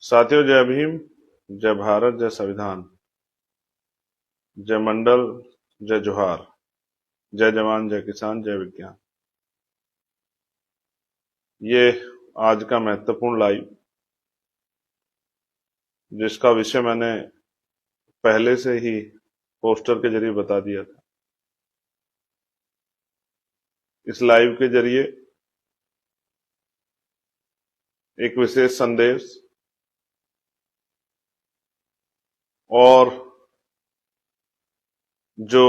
साथियों, जय भीम, जय भारत, जय संविधान, जय मंडल, जय जोहार, जय जवान, जय किसान, जय विज्ञान। ये आज का महत्वपूर्ण लाइव, जिसका विषय मैंने पहले से ही पोस्टर के जरिए बता दिया था। इस लाइव के जरिए एक विशेष संदेश और जो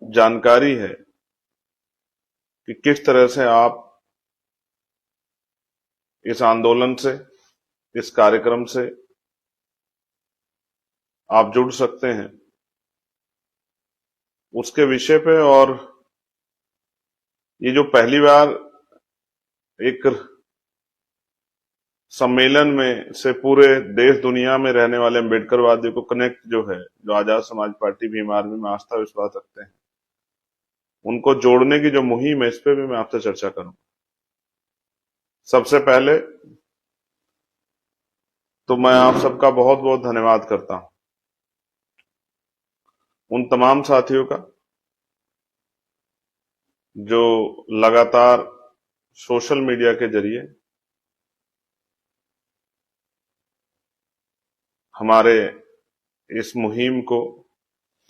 जानकारी है कि किस तरह से आप इस आंदोलन से, इस कार्यक्रम से आप जुड़ सकते हैं, उसके विषय पे। और ये जो पहली बार एक सम्मेलन में से पूरे देश दुनिया में रहने वाले अम्बेडकरवादियों को कनेक्ट जो है, जो आजाद समाज पार्टी भीम आर्मी में आस्था विश्वास रखते हैं, उनको जोड़ने की जो मुहिम है, इस पे भी मैं आपसे चर्चा करूं। सबसे पहले तो मैं आप सबका बहुत बहुत धन्यवाद करता हूं, उन तमाम साथियों का जो लगातार सोशल मीडिया के जरिए हमारे इस मुहिम को,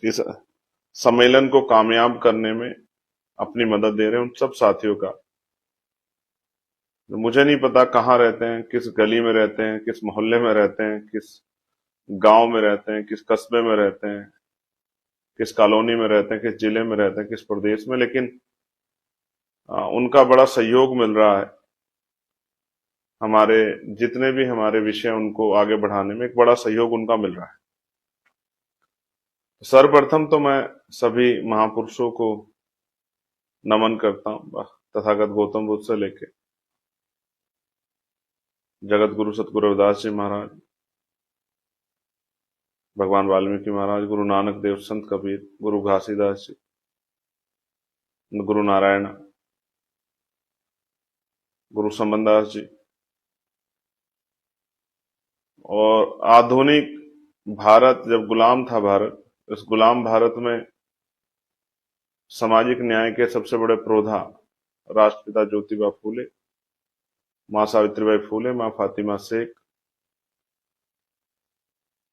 इस सम्मेलन को कामयाब करने में अपनी मदद दे रहे हैं। उन सब साथियों का, मुझे नहीं पता कहाँ रहते हैं, किस गली में रहते हैं, किस मोहल्ले में रहते हैं, किस गांव में रहते हैं, किस कस्बे में रहते हैं, किस कॉलोनी में रहते हैं, किस जिले में रहते हैं, किस प्रदेश में, लेकिन उनका बड़ा सहयोग मिल रहा है। हमारे जितने भी हमारे विषय, उनको आगे बढ़ाने में एक बड़ा सहयोग उनका मिल रहा है। सर्वप्रथम तो मैं सभी महापुरुषों को नमन करता हूं, तथागत गौतम बुद्ध से लेके जगत गुरु सतगुरु रविदास जी महाराज, भगवान वाल्मीकि महाराज, गुरु नानक देव, संत कबीर, गुरु घासीदास जी, गुरु नारायण, गुरु समनदास जी। और आधुनिक भारत जब गुलाम था, भारत, इस गुलाम भारत में सामाजिक न्याय के सबसे बड़े प्रोधा राष्ट्रपिता ज्योतिबा फूले, मां सावित्रीबाई फूले, मां फातिमा शेख,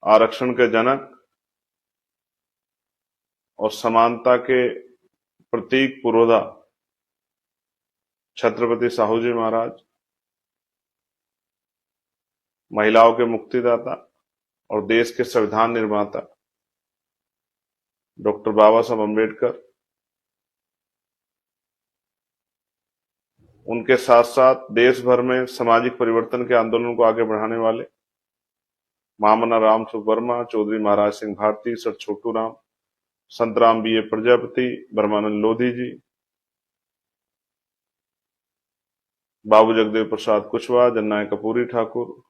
आरक्षण के जनक और समानता के प्रतीक पुरोधा छत्रपति साहू जी महाराज, महिलाओं के मुक्तिदाता और देश के संविधान निर्माता डॉक्टर बाबा साहब अम्बेडकर, उनके साथ साथ देश भर में सामाजिक परिवर्तन के आंदोलन को आगे बढ़ाने वाले महामना राम सुख वर्मा, चौधरी महाराज सिंह भारती, सर छोटू राम, संत राम बी ए प्रजापति, ब्रह्मानंद लोधी जी, बाबू जगदेव प्रसाद कुशवाहा, जननायक कपूरी ठाकुर,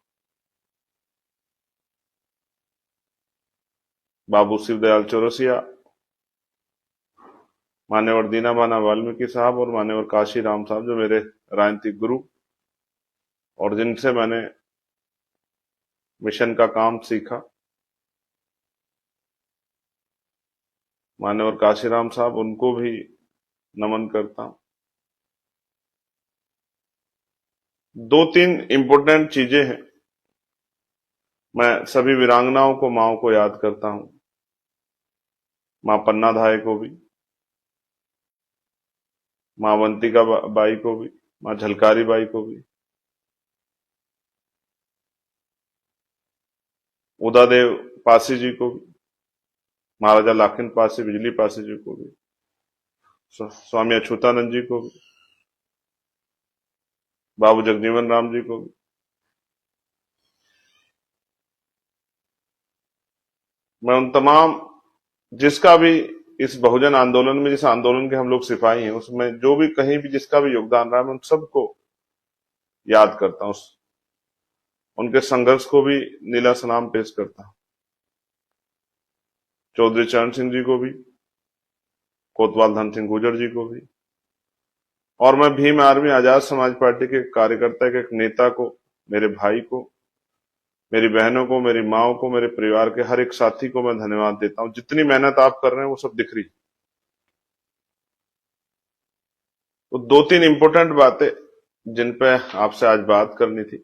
बाबू शिवदयाल चौरसिया, मान्यवर दीनाबाना वाल्मीकि साहब और मान्यवर काशी राम साहब, जो मेरे राजनीतिक गुरु और जिनसे मैंने मिशन का काम सीखा। मान्यवर काशीराम साहब, उनको भी नमन करता हूं। दो तीन इंपॉर्टेंट चीजें हैं। मैं सभी वीरांगनाओं को, माओ को याद करता हूं, मां पन्ना धाय को भी, मां अवंतिका बाई को भी, मां झलकारी बाई को भी, उदादेव पासी जी को भी, महाराजा लाखन पासी, बिजली पासी जी को भी, स्वामी अछूतानंद जी को भी, बाबू जगजीवन राम जी को भी। मैं उन तमाम, जिसका भी इस बहुजन आंदोलन में, जिस आंदोलन के हम लोग सिपाही हैं, उसमें जो भी कहीं भी जिसका भी योगदान रहा है, मैं उन सबको याद करता हूं, उनके संघर्ष को भी नीला सलाम पेश करता हूं। चौधरी चरण सिंह जी को भी, कोतवाल धन सिंह गुर्जर जी को भी, और मैं भीम आर्मी आजाद समाज पार्टी के कार्यकर्ता के एक नेता को मेरे भाई को, मेरी बहनों को, मेरी माँ को, मेरे परिवार के हर एक साथी को मैं धन्यवाद देता हूं। जितनी मेहनत आप कर रहे हैं वो सब दिख रही। तो दो तीन इंपॉर्टेंट बातें जिन पे आपसे आज बात करनी थी,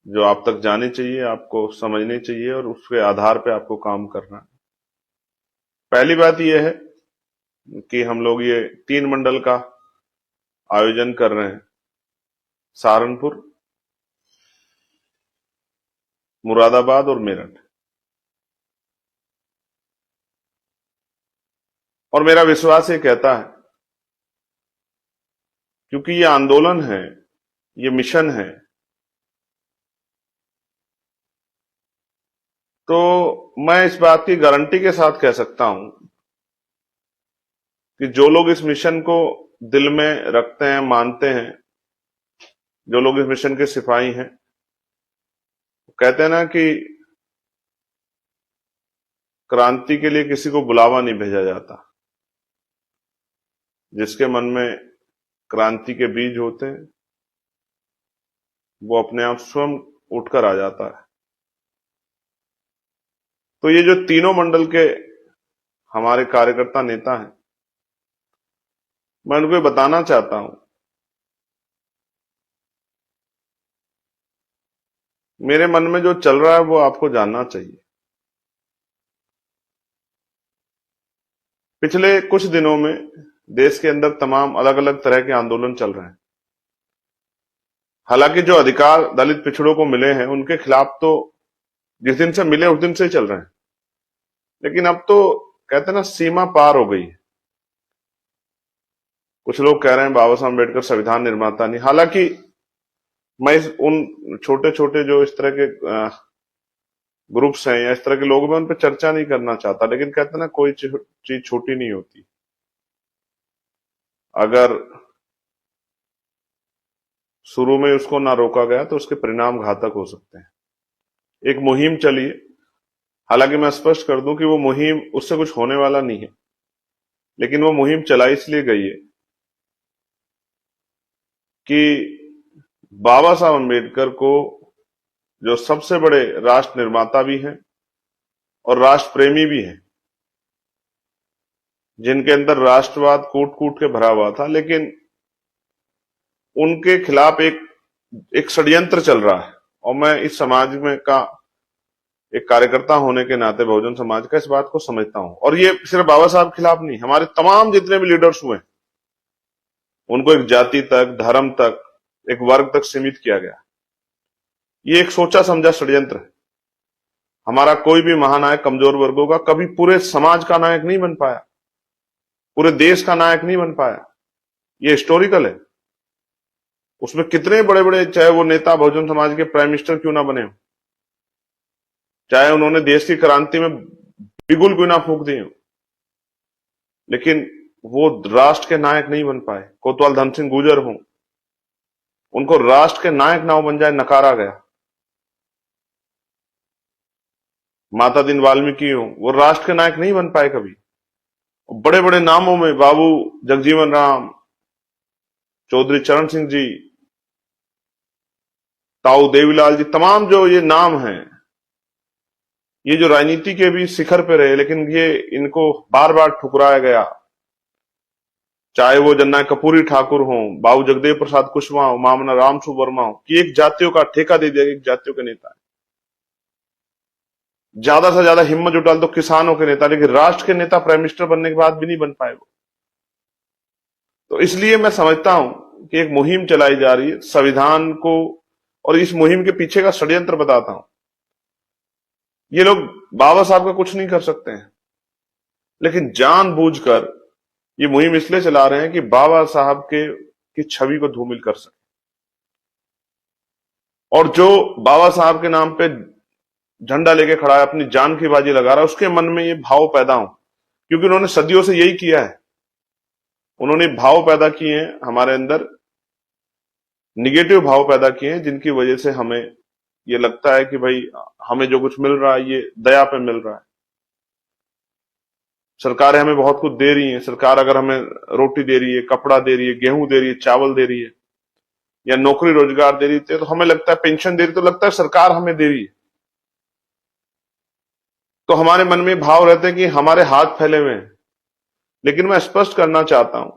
जो आप तक जानी चाहिए, आपको समझनी चाहिए और उसके आधार पे आपको काम करना है। पहली बात यह है कि हम लोग ये 3 मंडल का आयोजन कर रहे हैं। सहारनपुर, मुरादाबाद और मेरठ। और मेरा विश्वास ये कहता है, क्योंकि ये आंदोलन है, ये मिशन है, तो मैं इस बात की गारंटी के साथ कह सकता हूं कि जो लोग इस मिशन को दिल में रखते हैं, मानते हैं, जो लोग इस मिशन के सिपाही हैं, कहते हैं ना कि क्रांति के लिए किसी को बुलावा नहीं भेजा जाता। जिसके मन में क्रांति के बीज होते हैं वो अपने आप स्वयं उठकर आ जाता है। तो ये जो तीनों मंडल के हमारे कार्यकर्ता नेता हैं, मैं उनको बताना चाहता हूं, मेरे मन में जो चल रहा है वो आपको जानना चाहिए। पिछले कुछ दिनों में देश के अंदर तमाम अलग अलग तरह के आंदोलन चल रहे हैं। हालांकि जो अधिकार दलित पिछड़ों को मिले हैं उनके खिलाफ तो जिस दिन से मिले उस दिन से ही चल रहे हैं, लेकिन अब तो कहते हैं ना सीमा पार हो गई है। कुछ लोग कह रहे हैं बाबा साहब अम्बेडकर संविधान निर्माता नहीं। हालांकि मैं उन छोटे छोटे जो इस तरह के ग्रुप्स हैं या इस तरह के लोग, मैं उन पर चर्चा नहीं करना चाहता, लेकिन कहते हैं ना कोई चीज छोटी नहीं होती। अगर शुरू में उसको ना रोका गया तो उसके परिणाम घातक हो सकते हैं। एक मुहिम चली है, हालांकि मैं स्पष्ट कर दूं कि वो मुहिम, उससे कुछ होने वाला नहीं है, लेकिन वो मुहिम चलाई इसलिए गई है कि बाबा साहब अम्बेडकर को, जो सबसे बड़े राष्ट्र निर्माता भी हैं और राष्ट्र प्रेमी भी हैं, जिनके अंदर राष्ट्रवाद कूट कूट के भरा हुआ था, लेकिन उनके खिलाफ एक एक षड्यंत्र चल रहा है। और मैं इस समाज में का एक कार्यकर्ता होने के नाते, बहुजन समाज का, इस बात को समझता हूं। और ये सिर्फ बाबा साहब के खिलाफ नहीं, हमारे तमाम जितने भी लीडर्स हुए उनको एक जाति तक, धर्म तक, एक वर्ग तक सीमित किया गया। ये एक सोचा समझा षड्यंत्र है। हमारा कोई भी महानायक कमजोर वर्गों का कभी पूरे समाज का नायक नहीं बन पाया, पूरे देश का नायक नहीं बन पाया। ये हिस्टोरिकल है। उसमें कितने बड़े बड़े, चाहे वो नेता बहुजन समाज के प्राइम मिनिस्टर क्यों ना बने हो, चाहे उन्होंने देश की क्रांति में बिगुल क्यों ना फूंक दी हो, लेकिन वो राष्ट्र के नायक नहीं बन पाए। कोतवाल धन सिंह गुर्जर हों, उनको राष्ट्र के नायक ना बन जाए, नकारा गया। माता दीन वाल्मीकि हो, वो राष्ट्र के नायक नहीं बन पाए कभी। बड़े बड़े नामों में बाबू जगजीवन राम, चौधरी चरण सिंह जी, ताऊ देवीलाल जी, तमाम जो ये नाम हैं, ये जो राजनीति के भी शिखर पे रहे, लेकिन ये इनको बार बार ठुकराया गया। चाहे वो जननायक कर्पूरी ठाकुर हो, बाबू जगदेव प्रसाद कुशवाहा हो, मामना रामसु वर्मा हो, कि एक जातियों का ठेका दे दिया, एक जातियों के नेता है। ज्यादा से ज्यादा हिम्मत जुटा तो किसानों के नेता, लेकिन राष्ट्र के नेता प्राइम मिनिस्टर बनने के बाद भी नहीं बन पाए वो। तो इसलिए मैं समझता हूं कि एक मुहिम चलाई जा रही है संविधान को, और इस मुहिम के पीछे का षड्यंत्र बताता हूं। ये लोग बाबा साहब का कुछ नहीं कर सकते हैं, लेकिन जानबूझकर ये मुहिम इसलिए चला रहे हैं कि बाबा साहब के की छवि को धूमिल कर सके। और जो बाबा साहब के नाम पे झंडा लेके खड़ा है, अपनी जान की बाजी लगा रहा है, उसके मन में ये भाव पैदा हो, क्योंकि उन्होंने सदियों से यही किया है। उन्होंने भाव पैदा किए हैं हमारे अंदर, निगेटिव भाव पैदा किए हैं, जिनकी वजह से हमें ये लगता है कि भाई हमें जो कुछ मिल रहा है ये दया पे मिल रहा है। सरकारें हमें बहुत कुछ दे रही हैं। सरकार अगर हमें रोटी दे रही है, कपड़ा दे रही है, गेहूं दे रही है, चावल दे रही है, या नौकरी रोजगार दे रही थी, तो हमें लगता है पेंशन दे रही, तो लगता है सरकार हमें दे रही है। तो हमारे मन में भाव रहते हैं कि हमारे हाथ फैले हुए हैं। लेकिन मैं स्पष्ट करना चाहता हूं,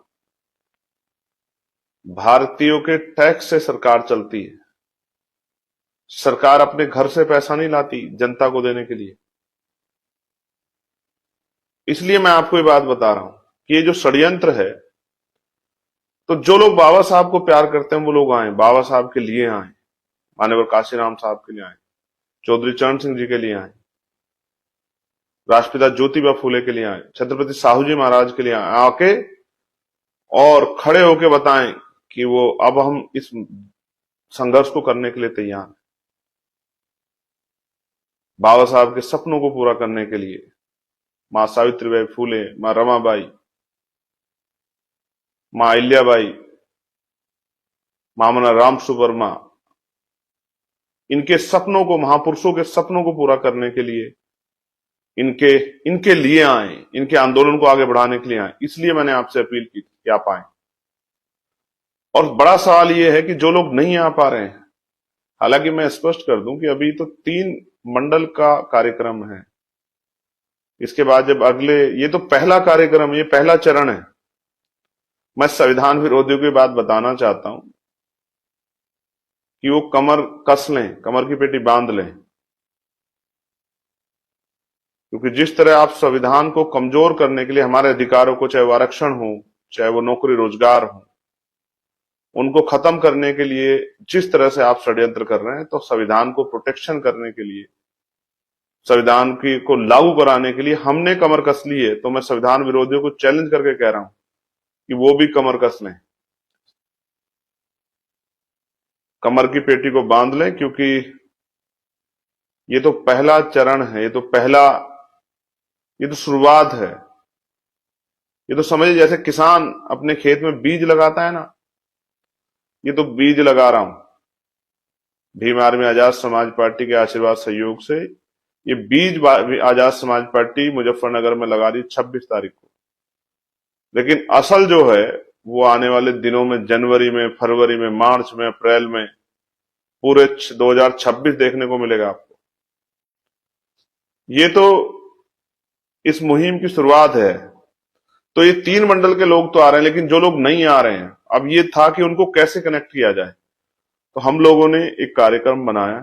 भारतीयों के टैक्स से सरकार चलती है। सरकार अपने घर से पैसा नहीं लाती जनता को देने के लिए। इसलिए मैं आपको ये बात बता रहा हूं कि ये जो षड्यंत्र है, तो जो लोग बाबा साहब को प्यार करते हैं वो लोग आए, बाबा साहब के लिए आए, माननीय काशीराम साहब के लिए आए, चौधरी चरण सिंह जी के लिए आए, राष्ट्रपिता ज्योतिबा फूले के लिए आए, छत्रपति साहू जी महाराज के लिए आए, आके और खड़े होके बताएं कि वो अब हम इस संघर्ष को करने के लिए तैयार हैं, बाबा साहब के सपनों को पूरा करने के लिए। मां सावित्रीबाई फूले, मां रमाबाई, मां अहिल्याबाई, मामना राम सुवर्मा, इनके सपनों को, महापुरुषों के सपनों को पूरा करने के लिए इनके इनके लिए आए, इनके आंदोलन को आगे बढ़ाने के लिए आए। इसलिए मैंने आपसे अपील की कि आप आए। और बड़ा सवाल यह है कि जो लोग नहीं आ पा रहे हैं, हालांकि मैं स्पष्ट कर दूं कि अभी तो 3 मंडल का कार्यक्रम है। इसके बाद जब अगले, ये तो पहला कार्यक्रम, ये पहला चरण है। मैं संविधान विरोधियों की बात बताना चाहता हूं कि वो कमर कस लें, कमर की पेटी बांध लें, क्योंकि जिस तरह आप संविधान को कमजोर करने के लिए, हमारे अधिकारों को, चाहे वो आरक्षण हो, चाहे वो नौकरी रोजगार हो, उनको खत्म करने के लिए जिस तरह से आप षड्यंत्र कर रहे हैं, तो संविधान को प्रोटेक्शन करने के लिए, संविधान की को लागू कराने के लिए हमने कमर कस ली है। तो मैं संविधान विरोधियों को चैलेंज करके कह रहा हूं कि वो भी कमर कस लें, कमर की पेटी को बांध लें, क्योंकि ये तो पहला चरण है, ये तो शुरुआत है। ये तो समझिए जैसे किसान अपने खेत में बीज लगाता है ना, ये तो बीज लगा रहा हूं। भीम आर्मी आजाद समाज पार्टी के आशीर्वाद सहयोग से ये बीज आजाद समाज पार्टी मुजफ्फरनगर में लगा रही 26 तारीख को। लेकिन असल जो है वो आने वाले दिनों में, जनवरी में, फरवरी में, मार्च में, अप्रैल में, पूरे 2026 देखने को मिलेगा आपको। ये तो इस मुहिम की शुरुआत है। तो ये 3 मंडल के लोग तो आ रहे हैं, लेकिन जो लोग नहीं आ रहे हैं, अब ये था कि उनको कैसे कनेक्ट किया जाए। तो हम लोगों ने एक कार्यक्रम बनाया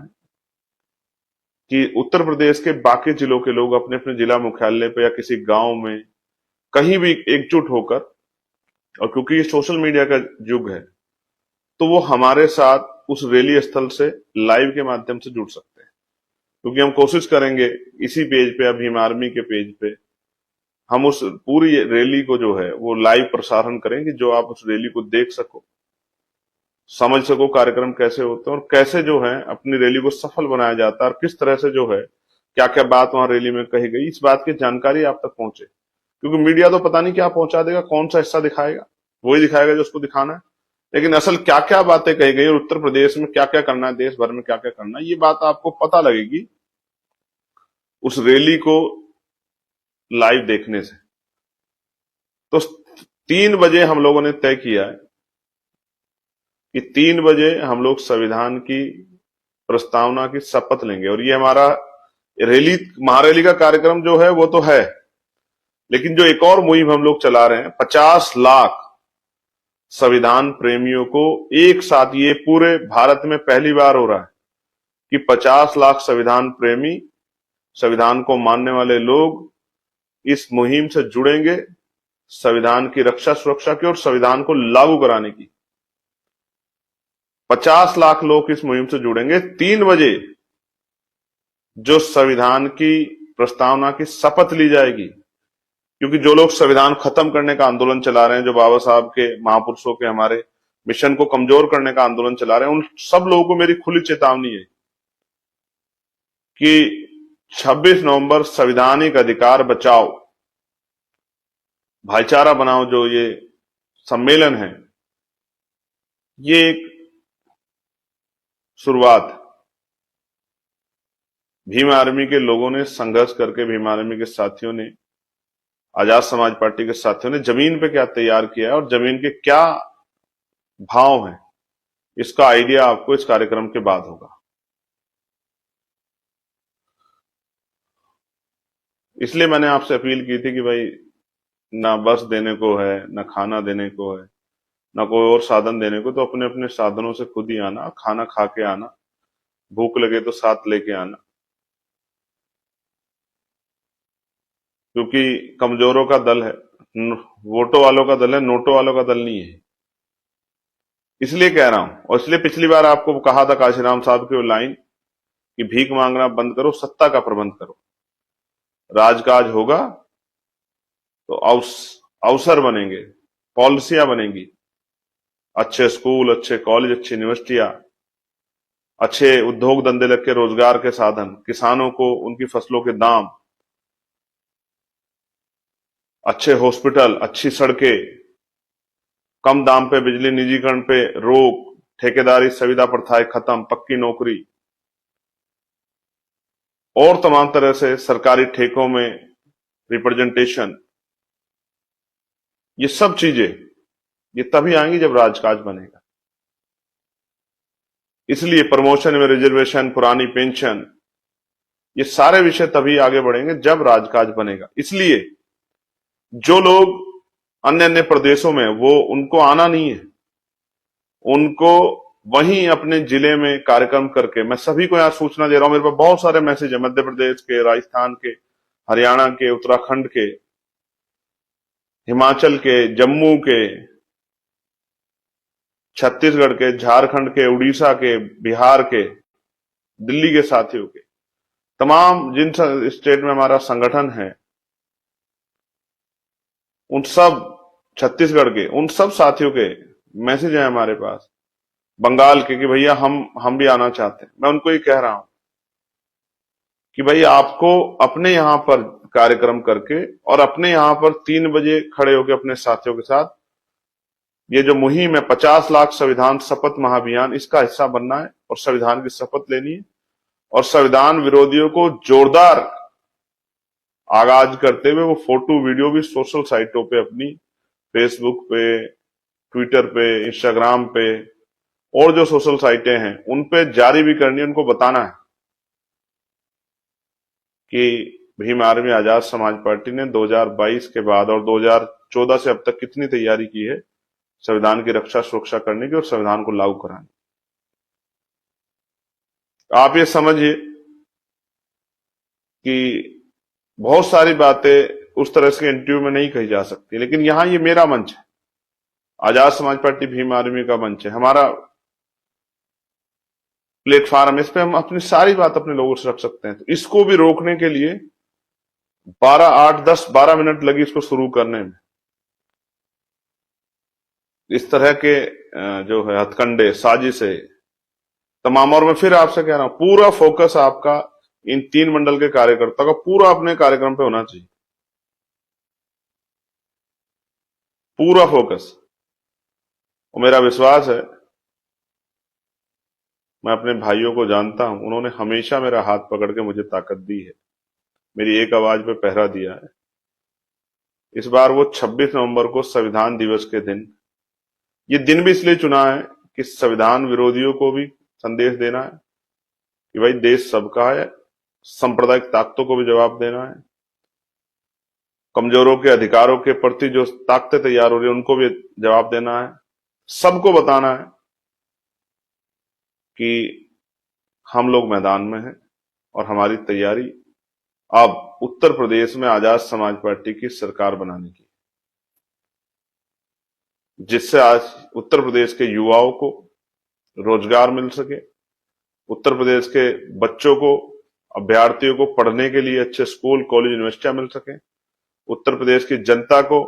कि उत्तर प्रदेश के बाकी जिलों के लोग अपने अपने जिला मुख्यालय पे या किसी गांव में कहीं भी एकजुट होकर, और क्योंकि ये सोशल मीडिया का युग है, तो वो हमारे साथ उस रैली स्थल से लाइव के माध्यम से जुड़ सकते हैं। क्योंकि हम कोशिश करेंगे इसी पेज पे, भीम आर्मी के पेज पे, हम उस पूरी रैली को जो है वो लाइव प्रसारण करेंगे, जो आप उस रैली को देख सको, समझ सको कार्यक्रम कैसे होते हैं और कैसे जो है अपनी रैली को सफल बनाया जाता है, और किस तरह से जो है क्या क्या बात वहां रैली में कही गई, इस बात की जानकारी आप तक पहुंचे। क्योंकि मीडिया तो पता नहीं क्या पहुंचा देगा, कौन सा हिस्सा दिखाएगा, वही दिखाएगा जो उसको दिखाना है। लेकिन असल क्या क्या बातें कही गई और उत्तर प्रदेश में क्या क्या करना है, देश भर में क्या क्या करना है, ये बात आपको पता लगेगी उस रैली को लाइव देखने से। तो 3 बजे हम लोगों ने तय किया है कि 3 बजे हम लोग संविधान की प्रस्तावना की शपथ लेंगे। और ये हमारा रैली, महारैली का कार्यक्रम जो है वो तो है, लेकिन जो एक और मुहिम हम लोग चला रहे हैं, 50 लाख संविधान प्रेमियों को एक साथ, ये पूरे भारत में पहली बार हो रहा है कि 50 लाख संविधान प्रेमी, संविधान को मानने वाले लोग इस मुहिम से जुड़ेंगे, संविधान की रक्षा सुरक्षा की और संविधान को लागू कराने की। 50 लाख लोग इस मुहिम से जुड़ेंगे। 3 बजे जो संविधान की प्रस्तावना की शपथ ली जाएगी, क्योंकि जो लोग संविधान खत्म करने का आंदोलन चला रहे हैं, जो बाबा साहब के, महापुरुषों के हमारे मिशन को कमजोर करने का आंदोलन चला रहे हैं, उन सब लोगों को मेरी खुली चेतावनी है कि 26 नवंबर संवैधानिक अधिकार बचाओ, भाईचारा बनाओ, जो ये सम्मेलन है, ये एक शुरुआत। भीम आर्मी के लोगों ने संघर्ष करके, भीम आर्मी के साथियों ने, आजाद समाज पार्टी के साथियों ने जमीन पे क्या तैयार किया है और जमीन के क्या भाव हैं, इसका आइडिया आपको इस कार्यक्रम के बाद होगा। इसलिए मैंने आपसे अपील की थी कि भाई ना बस देने को है, ना खाना देने को है, ना कोई और साधन देने को, तो अपने अपने साधनों से खुद ही आना, खाना खा के आना, भूख लगे तो साथ लेके आना, क्योंकि कमजोरों का दल है, वोटों वालों का दल है, नोटों वालों का दल नहीं है। इसलिए कह रहा हूं, और इसलिए पिछली बार आपको कहा था काशीराम साहब की वो लाइन कि भीख मांगना बंद करो, सत्ता का प्रबंध करो, राजकाज होगा तो अवसर बनेंगे, पॉलिसियां बनेंगी, अच्छे स्कूल, अच्छे कॉलेज, अच्छी यूनिवर्सिटियां, अच्छे उद्योग धंधे लग के रोजगार के साधन, किसानों को उनकी फसलों के दाम, अच्छे हॉस्पिटल, अच्छी सड़कें, कम दाम पे बिजली, निजीकरण पे रोक, ठेकेदारी संविदा प्रथाएं खत्म, पक्की नौकरी, और तमाम तरह से सरकारी ठेकों में रिप्रेजेंटेशन, ये सब चीजें ये तभी आएंगी जब राजकाज बनेगा। इसलिए प्रमोशन में रिजर्वेशन, पुरानी पेंशन, ये सारे विषय तभी आगे बढ़ेंगे जब राजकाज बनेगा। इसलिए जो लोग अन्य अन्य प्रदेशों में, वो उनको आना नहीं है, उनको वहीं अपने जिले में कार्यक्रम करके, मैं सभी को यहां सूचना दे रहा हूं, मेरे पास बहुत सारे मैसेज है मध्य प्रदेश के, राजस्थान के, हरियाणा के, उत्तराखंड के, हिमाचल के, जम्मू के, छत्तीसगढ़ के, झारखंड के, उड़ीसा के, बिहार के, दिल्ली के साथियों के, तमाम जिन स्टेट में हमारा संगठन है, उन सब, छत्तीसगढ़ के उन सब साथियों के मैसेज है हमारे पास, बंगाल के, कि भैया हम भी आना चाहते हैं। मैं उनको ये कह रहा हूं कि भाई आपको अपने यहां पर कार्यक्रम करके और अपने यहां पर 3 बजे खड़े होकर अपने साथियों के साथ ये जो मुहिम है 50 लाख संविधान शपथ महाअभियान, इसका हिस्सा बनना है और संविधान की शपथ लेनी है, और संविधान विरोधियों को जोरदार आगाज करते हुए वो फोटो वीडियो भी सोशल साइटों पे, अपनी फेसबुक पे, ट्विटर पे, इंस्टाग्राम पे और जो सोशल साइटें हैं उन पे जारी भी करनी है। उनको बताना है कि भीम आर्मी आजाद समाज पार्टी ने 2022 के बाद और 2014 से अब तक कितनी तैयारी की है संविधान की रक्षा सुरक्षा करने की और संविधान को लागू कराने। आप ये समझिए कि बहुत सारी बातें उस तरह से इंटरव्यू में नहीं कही जा सकती, लेकिन यहां ये मेरा मंच है, आजाद समाज पार्टी भीम आर्मी का मंच है, हमारा प्लेटफॉर्म, इस पे हम अपनी सारी बात अपने लोगों से रख सकते हैं। तो इसको भी रोकने के लिए 8-10-12 मिनट लगी इसको शुरू करने में। इस तरह के जो है हथकंडे, साजिशें तमाम, और मैं फिर आपसे कह रहा हूं पूरा फोकस आपका इन 3 मंडल के कार्यकर्ता का पूरा अपने कार्यक्रम पे होना चाहिए, पूरा फोकस। और मेरा विश्वास है, मैं अपने भाइयों को जानता हूं, उन्होंने हमेशा मेरा हाथ पकड़ के मुझे ताकत दी है, मेरी एक आवाज पे पहरा दिया है। इस बार वो 26 नवंबर को संविधान दिवस के दिन, ये दिन भी इसलिए चुना है कि संविधान विरोधियों को भी संदेश देना है कि भाई देश सबका है, सांप्रदायिक ताकतों को भी जवाब देना है, कमजोरों के अधिकारों के प्रति जो ताकतें तैयार हो रही है उनको भी जवाब देना है, सबको बताना है कि हम लोग मैदान में हैं और हमारी तैयारी अब उत्तर प्रदेश में आजाद समाज पार्टी की सरकार बनाने की, जिससे आज उत्तर प्रदेश के युवाओं को रोजगार मिल सके, उत्तर प्रदेश के बच्चों को, अभ्यर्थियों को पढ़ने के लिए अच्छे स्कूल, कॉलेज, यूनिवर्सिटियां मिल सके, उत्तर प्रदेश की जनता को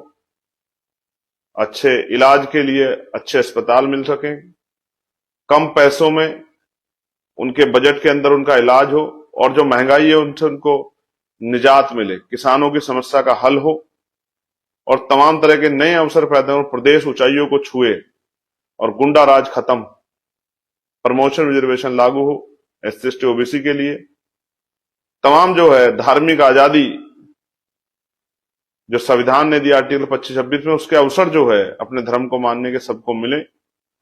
अच्छे इलाज के लिए अच्छे अस्पताल मिल सके, कम पैसों में उनके बजट के अंदर उनका इलाज हो, और जो महंगाई है उनसे उनको निजात मिले, किसानों की समस्या का हल हो और तमाम तरह के नए अवसर पैदा हो, प्रदेश ऊंचाइयों को छुए और गुंडा राज खत्म, प्रमोशन रिजर्वेशन लागू हो SC ST OBC के लिए, तमाम जो है धार्मिक आजादी जो संविधान ने दिया आर्टिकल 25-26 में, उसके अवसर जो है अपने धर्म को मानने के सबको मिले,